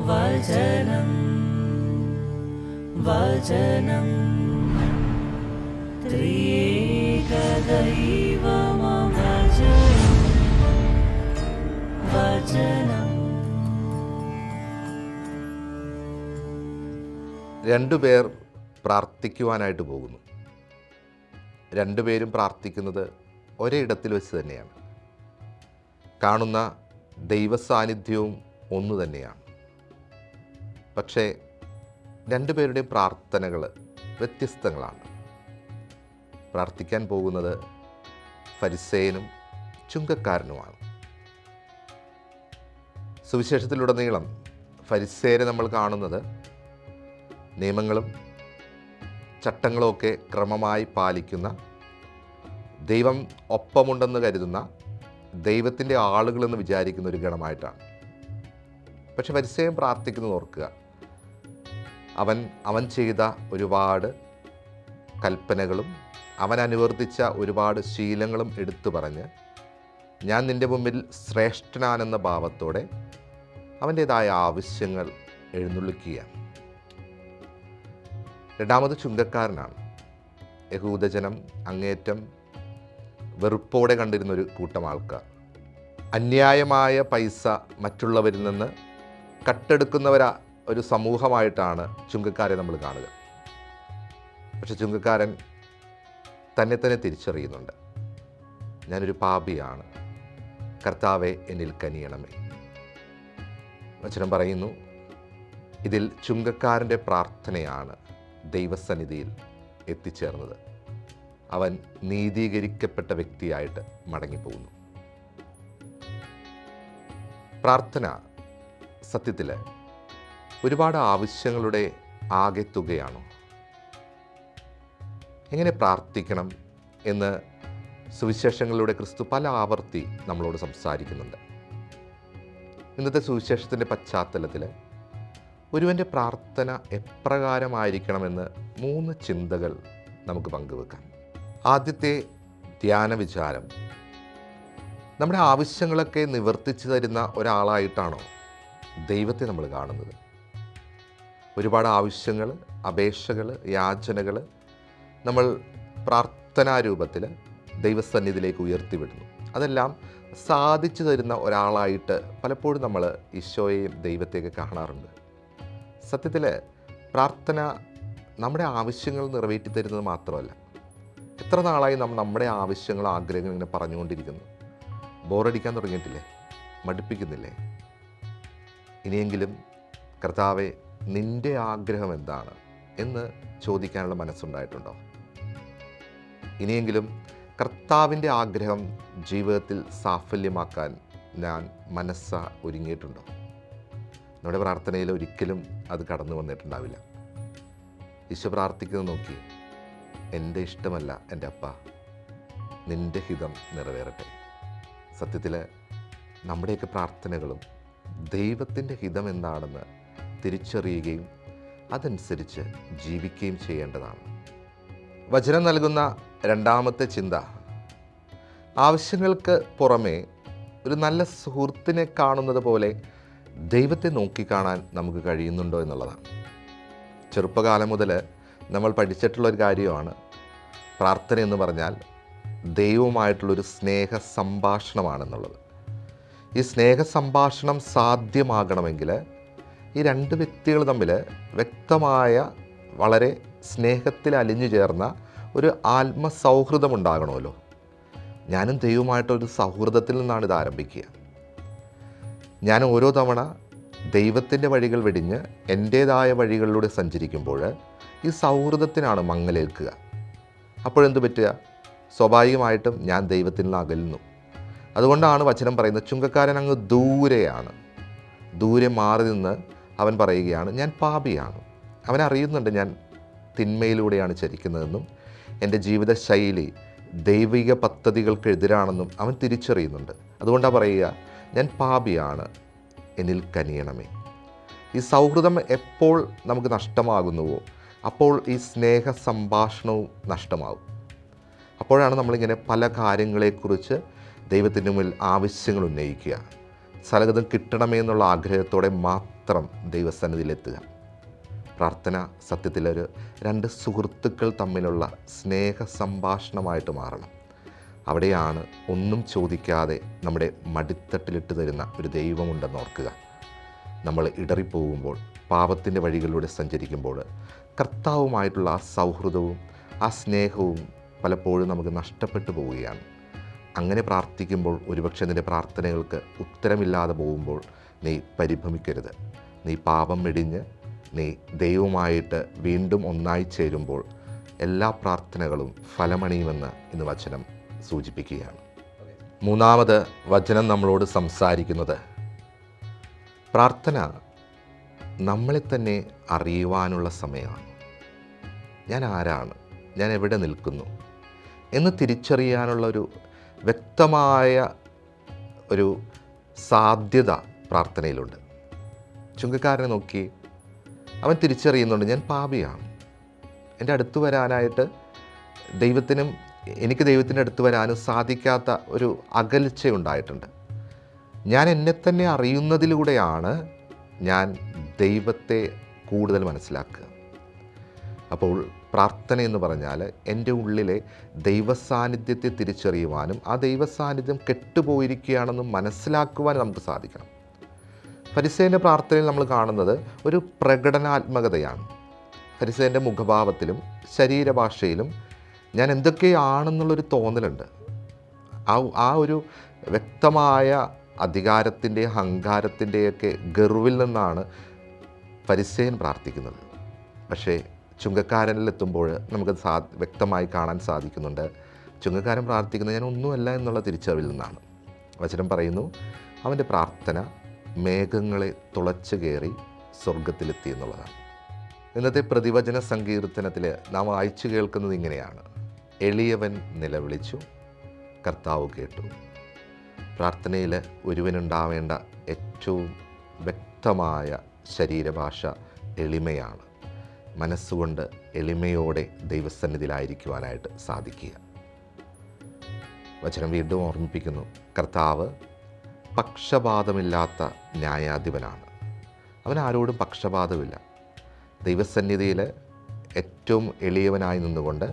വചനം വചനം ത്രിയേക ദൈവമം വചനം. രണ്ടുപേർ പ്രാർത്ഥിക്കുവാനായിട്ട് പോകുന്നു. രണ്ടുപേരും പ്രാർത്ഥിക്കുന്നത് ഒരേ ഇടത്തിൽ വെച്ച് തന്നെയാണ്. കാണുന്ന ദൈവസാന്നിധ്യവും ഒന്നു തന്നെയാണ്. പക്ഷേ രണ്ടുപേരുടെയും പ്രാർത്ഥനകൾ വ്യത്യസ്തങ്ങളാണ്. പ്രാർത്ഥിക്കാൻ പോകുന്നത് ഫരിസേയനും ചുങ്കക്കാരനുമാണ്. സുവിശേഷത്തിലുടനീളം ഫരിസേയരെ നമ്മൾ കാണുന്നത് നിയമങ്ങളും ചട്ടങ്ങളുമൊക്കെ ക്രമമായി പാലിക്കുന്ന, ദൈവം ഒപ്പമുണ്ടെന്ന് കരുതുന്ന, ദൈവത്തിൻ്റെ ആളുകളെന്ന് വിചാരിക്കുന്ന ഒരു ഗണമായിട്ടാണ്. പക്ഷെ ഫരിസേയൻ പ്രാർത്ഥിക്കുന്നത് ഓർക്കുക, അവൻ ചെയ്ത ഒരുപാട് കൽപ്പനകളും അവൻ അനുവർത്തിച്ച ഒരുപാട് ശീലങ്ങളും എടുത്തു പറഞ്ഞ് ഞാൻ നിൻ്റെ മുമ്പിൽ ശ്രേഷ്ഠനാനെന്ന ഭാവത്തോടെ അവൻ്റേതായ ആവശ്യങ്ങൾ എഴുന്നള്ളിക്കുകയാണ്. രണ്ടാമത് ചുങ്കക്കാരനാണ്. യഹൂദജനം അങ്ങേറ്റം വെറുപ്പോടെ കണ്ടിരുന്നൊരു കൂട്ടം ആൾക്കാർ. അന്യായമായ പൈസ മറ്റുള്ളവരിൽ നിന്ന് ഒരു സമൂഹമായിട്ടാണ് ചുങ്കക്കാരെ നമ്മൾ കാണുക. പക്ഷെ ചുങ്കക്കാരൻ തന്നെ തിരിച്ചറിയുന്നുണ്ട്. ഞാനൊരു പാപിയാണ്, കർത്താവെ എന്നിൽ കനിയണമേ. വചനം പറയുന്നു, ഇതിൽ ചുങ്കക്കാരൻ്റെ പ്രാർത്ഥനയാണ് ദൈവസന്നിധിയിൽ എത്തിച്ചേർന്നത്. അവൻ നീതീകരിക്കപ്പെട്ട വ്യക്തിയായിട്ട് മടങ്ങിപ്പോകുന്നു. പ്രാർത്ഥന സത്യത്തിൽ ഒരുപാട് ആവശ്യങ്ങളുടെ ആകെ തുകയാണോ? എങ്ങനെ പ്രാർത്ഥിക്കണം എന്ന് സുവിശേഷങ്ങളിലൂടെ ക്രിസ്തു പല ആവർത്തി നമ്മളോട് സംസാരിക്കുന്നുണ്ട്. ഇന്നത്തെ സുവിശേഷത്തിൻ്റെ പശ്ചാത്തലത്തിൽ ഒരുവൻ്റെ പ്രാർത്ഥന എപ്രകാരമായിരിക്കണമെന്ന് 3 ചിന്തകൾ നമുക്ക് പങ്കുവെക്കാം. ആദ്യത്തെ ധ്യാന വിചാരം, നമ്മുടെ ആവശ്യങ്ങളൊക്കെ നിവർത്തിച്ചു തരുന്ന ഒരാളായിട്ടാണോ ദൈവത്തെ നമ്മൾ കാണുന്നത്? ഒരുപാട് ആവശ്യങ്ങൾ, അപേക്ഷകൾ, യാചനകൾ നമ്മൾ പ്രാർത്ഥനാരൂപത്തിൽ ദൈവസന്നിധിയിലേക്ക് ഉയർത്തിവിടുന്നു. അതെല്ലാം സാധിച്ചു തരുന്ന ഒരാളായിട്ട് പലപ്പോഴും നമ്മൾ ഈശോയെയും ദൈവത്തെയൊക്കെ കാണാറുണ്ട്. സത്യത്തിൽ പ്രാർത്ഥന നമ്മുടെ ആവശ്യങ്ങൾ നിറവേറ്റി തരുന്നത് മാത്രമല്ല, എത്ര നാളായി നമ്മുടെ ആവശ്യങ്ങൾ, ആഗ്രഹങ്ങൾ ഇങ്ങനെ പറഞ്ഞുകൊണ്ടിരിക്കുന്നു? ബോറടിക്കാൻ തുടങ്ങിയിട്ടില്ലേ? മടുപ്പിക്കുന്നില്ലേ? ഇനിയെങ്കിലും കർത്താവെ, നിൻ്റെ ആഗ്രഹം എന്താണ് എന്ന് ചോദിക്കാനുള്ള മനസ്സുണ്ടായിട്ടുണ്ടോ? ഇനിയെങ്കിലും കർത്താവിൻ്റെ ആഗ്രഹം ജീവിതത്തിൽ സാഫല്യമാക്കാൻ ഞാൻ ഒരുങ്ങിയിട്ടുണ്ടോ? നമ്മുടെ പ്രാർത്ഥനയിൽ ഒരിക്കലും അത് കടന്നു വന്നിട്ടുണ്ടാവില്ല. ഈശോ പ്രാർത്ഥിക്കുന്നത് നോക്കി, എൻ്റെ ഇഷ്ടമല്ല എൻ്റെ അപ്പ, നിൻ്റെ ഹിതം നിറവേറട്ടെ. സത്യത്തിൽ നമ്മുടെയൊക്കെ പ്രാർത്ഥനകളും ദൈവത്തിൻ്റെ ഹിതം എന്താണെന്ന് തിരിച്ചറിയുകയും അതനുസരിച്ച് ജീവിക്കുകയും ചെയ്യേണ്ടതാണ്. വചനം നൽകുന്ന രണ്ടാമത്തെ ചിന്ത, ആവശ്യങ്ങൾക്ക് പുറമേ ഒരു നല്ല സുഹൃത്തിനെ കാണുന്നത് പോലെ ദൈവത്തെ നോക്കിക്കാണാൻ നമുക്ക് കഴിയുന്നുണ്ടോ എന്നുള്ളതാണ്. ചെറുപ്പകാലം മുതൽ നമ്മൾ പഠിച്ചിട്ടുള്ളൊരു കാര്യമാണ്, പ്രാർത്ഥന എന്ന് പറഞ്ഞാൽ ദൈവവുമായിട്ടുള്ളൊരു സ്നേഹ സംഭാഷണമാണെന്നുള്ളത്. ഈ സ്നേഹ സംഭാഷണം സാധ്യമാകണമെങ്കിൽ ഈ 2 വ്യക്തികൾ തമ്മിൽ വ്യക്തമായ, വളരെ സ്നേഹത്തിൽ അലിഞ്ഞു ചേർന്ന ഒരു ആത്മസൗഹൃദം ഉണ്ടാകണമല്ലോ. ഞാനും ദൈവവുമായിട്ടൊരു സൗഹൃദത്തിൽ നിന്നാണ് ഇത് ആരംഭിക്കുക. ഞാൻ ഓരോ തവണ ദൈവത്തിൻ്റെ വഴികൾ വെടിഞ്ഞ് എൻ്റേതായ വഴികളിലൂടെ സഞ്ചരിക്കുമ്പോൾ ഈ സൗഹൃദത്തിനാണ് മങ്ങലേൽക്കുക. അപ്പോഴെന്ത് പറ്റുക? സ്വാഭാവികമായിട്ടും ഞാൻ ദൈവത്തിൽ നിന്ന് അകലുന്നു. അതുകൊണ്ടാണ് വചനം പറയുന്നത്, ചുങ്കക്കാരൻ അങ്ങ് ദൂരെ മാറി നിന്ന് അവൻ പറയുകയാണ്, ഞാൻ പാപിയാണ്. അവനറിയുന്നുണ്ട് ഞാൻ തിന്മയിലൂടെയാണ് ചരിക്കുന്നതെന്നും എൻ്റെ ജീവിതശൈലി ദൈവിക പദ്ധതികൾക്ക് എതിരാണെന്നും അവൻ തിരിച്ചറിയുന്നുണ്ട്. അതുകൊണ്ടാണ് പറയുക, ഞാൻ പാപിയാണ്, എന്നിൽ കനിയണമേ. ഈ സൗഹൃദം എപ്പോൾ നമുക്ക് നഷ്ടമാകുന്നുവോ അപ്പോൾ ഈ സ്നേഹ സംഭാഷണവും നഷ്ടമാകും. അപ്പോഴാണ് നമ്മളിങ്ങനെ പല കാര്യങ്ങളെക്കുറിച്ച് ദൈവത്തിൻ്റെ മുന്നിൽ ആവശ്യങ്ങൾ ഉന്നയിക്കുക. സകലതും കിട്ടണമേ എന്നുള്ള ആഗ്രഹത്തോടെ മാത്രം ദൈവസന്നിധിയിലെത്തുക. പ്രാർത്ഥന സത്യത്തിലൊരു രണ്ട് സുഹൃത്തുക്കൾ തമ്മിലുള്ള സ്നേഹ സംഭാഷണമായിട്ട് മാറണം. അവിടെയാണ് ഒന്നും ചോദിക്കാതെ നമ്മുടെ മടിത്തട്ടിലിട്ട് തരുന്ന ഒരു ദൈവമുണ്ടെന്ന് ഓർക്കുക. നമ്മൾ ഇടറിപ്പോകുമ്പോൾ, പാപത്തിൻ്റെ വഴികളിലൂടെ സഞ്ചരിക്കുമ്പോൾ കർത്താവുമായിട്ടുള്ള ആ സൗഹൃദവും ആ സ്നേഹവും പലപ്പോഴും നമുക്ക് നഷ്ടപ്പെട്ടു പോവുകയാണ്. അങ്ങനെ പ്രാർത്ഥിക്കുമ്പോൾ ഒരുപക്ഷെ നിൻ്റെ പ്രാർത്ഥനകൾക്ക് ഉത്തരമില്ലാതെ പോകുമ്പോൾ നീ പരിഭ്രമിക്കരുത്. നീ പാപം വെടിഞ്ഞ് നീ ദൈവവുമായിട്ട് വീണ്ടും ഒന്നായി ചേരുമ്പോൾ എല്ലാ പ്രാർത്ഥനകളും ഫലമണിയുമെന്ന് ഇന്ന് വചനം സൂചിപ്പിക്കുകയാണ്. മൂന്നാമത് വചനം നമ്മളോട് സംസാരിക്കുന്നത് പ്രാർത്ഥന നമ്മളെ തന്നെ അറിയുവാനുള്ള സമയമാണ്. ഞാൻ ആരാണ്, ഞാൻ എവിടെ നിൽക്കുന്നു എന്ന് തിരിച്ചറിയാനുള്ള ഒരു വ്യക്തമായ ഒരു സാധ്യത പ്രാർത്ഥനയിലുണ്ട്. ചുങ്കക്കാരനെ നോക്കി, അവൻ തിരിച്ചറിയുന്നുണ്ട്, ഞാൻ പാപിയാണ്. എൻ്റെ അടുത്ത് വരാനായിട്ട് എനിക്ക് ദൈവത്തിൻ്റെ അടുത്ത് വരാനും സാധിക്കാത്ത ഒരു അകൽച്ചയുണ്ടായിട്ടുണ്ട്. ഞാൻ എന്നെ തന്നെ അറിയുന്നതിലൂടെയാണ് ഞാൻ ദൈവത്തെ കൂടുതൽ മനസ്സിലാക്കുക. അപ്പോൾ പ്രാർത്ഥന എന്ന് പറഞ്ഞാൽ എൻ്റെ ഉള്ളിലെ ദൈവസാന്നിധ്യത്തെ തിരിച്ചറിയുവാനും ആ ദൈവസാന്നിധ്യം കെട്ടുപോയിരിക്കുകയാണെന്നും മനസ്സിലാക്കുവാനും നമുക്ക് സാധിക്കണം. ഫരിസേൻ്റെ പ്രാർത്ഥനയിൽ നമ്മൾ കാണുന്നത് ഒരു പ്രകടനാത്മകതയാണ്. ഫരിസേൻ്റെ മുഖഭാവത്തിലും ശരീരഭാഷയിലും ഞാൻ എന്തൊക്കെയാണെന്നുള്ളൊരു തോന്നലുണ്ട്. ആ ഒരു വ്യക്തമായ അധികാരത്തിൻ്റെ അഹങ്കാരത്തിൻ്റെയൊക്കെ ഗർവിൽ നിന്നാണ് ഫരിസേൻ പ്രാർത്ഥിക്കുന്നത്. പക്ഷേ ചുങ്കക്കാരനിലെത്തുമ്പോൾ നമുക്ക് വ്യക്തമായി കാണാൻ സാധിക്കുന്നുണ്ട്, ചുങ്കക്കാരൻ പ്രാർത്ഥിക്കുന്നത് ഞാൻ ഒന്നുമല്ല എന്നുള്ള തിരിച്ചറിവിൽ നിന്നാണ്. വചനം പറയുന്നു, അവൻ്റെ പ്രാർത്ഥന മേഘങ്ങളെ തുളച്ചു കയറി സ്വർഗത്തിലെത്തി എന്നുള്ളതാണ്. ഇന്നത്തെ പ്രതിവചന സങ്കീർത്തനത്തിൽ നാം വായിച്ചു കേൾക്കുന്നത് ഇങ്ങനെയാണ്: എളിയവൻ നിലവിളിച്ചു, കർത്താവ് കേട്ടു. പ്രാർത്ഥനയിൽ ഒരുവനുണ്ടാവേണ്ട ഏറ്റവും വ്യക്തമായ ശരീരഭാഷ എളിമയാണ്. മനസ്സുകൊണ്ട് എളിമയോടെ ദൈവസന്നിധിയിലായിരിക്കുവാനായിട്ട് സാധിക്കുക. വചനം വീണ്ടും ഓർമ്മിപ്പിക്കുന്നു, കർത്താവ് പക്ഷപാതമില്ലാത്ത ന്യായാധിപനാണ്. അവൻ ആരോടും പക്ഷപാതമില്ല. ദൈവസന്നിധിയിൽ ഏറ്റവും എളിയവനായി നിന്നുകൊണ്ട്,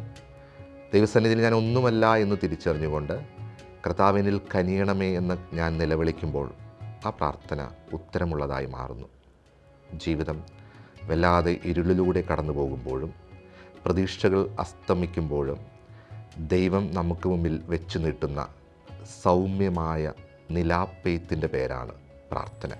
ദൈവസന്നിധിയിൽ ഞാൻ ഒന്നുമല്ല എന്ന് തിരിച്ചറിഞ്ഞുകൊണ്ട് കർത്താവിനിൽ കനിയണമേ എന്ന് ഞാൻ നിലവിളിക്കുമ്പോൾ ആ പ്രാർത്ഥന ഉത്തരമുള്ളതായി മാറുന്നു. ജീവിതം വല്ലാതെ ഇരുളിലൂടെ കടന്നു പോകുമ്പോഴും പ്രതീക്ഷകൾ അസ്തമിക്കുമ്പോഴും ദൈവം നമുക്ക് മുമ്പിൽ വെച്ചു നീട്ടുന്ന സൗമ്യമായ നിലാപ്പെയ്ത്തിൻ്റെ പേരാണ് പ്രാർത്ഥന.